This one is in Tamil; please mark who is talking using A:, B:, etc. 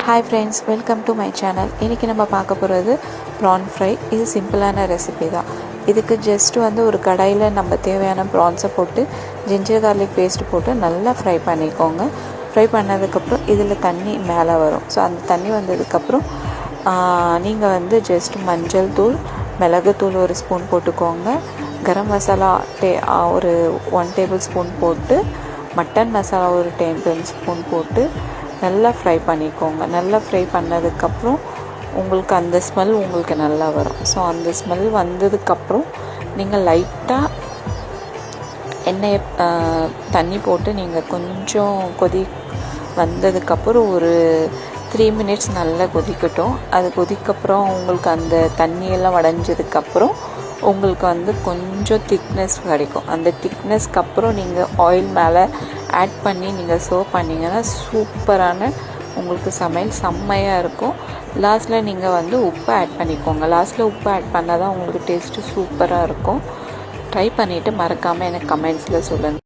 A: Hi friends, welcome to my channel. இன்றைக்கி நம்ம பார்க்க போகிறது ப்ரான் ஃப்ரை. இது சிம்பிளான ரெசிபி தான். இதுக்கு ஜஸ்ட் ஒரு கடாயில் நம்ம தேவையான ப்ரான்ஸை போட்டு ஜிஞ்சர் கார்லிக் பேஸ்ட் போட்டு நல்லா ஃப்ரை பண்ணிக்கோங்க. ஃப்ரை பண்ணதுக்கப்புறம் இதில் தண்ணி மேலே வரும். ஸோ அந்த தண்ணி வந்ததுக்கப்புறம் நீங்கள் ஜஸ்ட் மஞ்சள் தூள், மிளகுத்தூள் ஒரு ஸ்பூன் போட்டுக்கோங்க. கரம் மசாலா ஒரு 1 டேபிள் ஸ்பூன் போட்டு, மட்டன் மசாலா ஒரு 10 டேபிள் ஸ்பூன் போட்டு நல்லா ஃப்ரை பண்ணிக்கோங்க. நல்லா ஃப்ரை பண்ணதுக்கப்புறம் உங்களுக்கு அந்த ஸ்மெல் உங்களுக்கு நல்லா வரும். ஸோ அந்த ஸ்மெல் வந்ததுக்கப்புறம் நீங்கள் லைட்டாக எண்ணெயை தண்ணி போட்டு நீங்கள் கொஞ்சம் வந்ததுக்கப்புறம் ஒரு 3 மினிட்ஸ் நல்லா கொதிக்கட்டும். அது கொதிக்கப்புறம் உங்களுக்கு அந்த தண்ணியெல்லாம் வடைஞ்சதுக்கப்புறம் உங்களுக்கு கொஞ்சம் திக்னஸ் கிடைக்கும். அந்த திக்னஸ்க்கு அப்புறம் நீங்கள் ஆயில் மேலே ஆட் பண்ணி நீங்கள் சர்வ் பண்ணிங்கன்னா சூப்பரான உங்களுக்கு சமையல் செம்மையாக இருக்கும். லாஸ்ட்டில் நீங்கள் உப்பு ஆட் பண்ணிக்கோங்க. லாஸ்ட்டில் உப்பு ஆட் பண்ணால் தான் உங்களுக்கு டேஸ்ட்டு சூப்பராக இருக்கும். ட்ரை பண்ணிவிட்டு மறக்காமல் எனக்கு கமெண்ட்ஸில் சொல்லுங்கள்.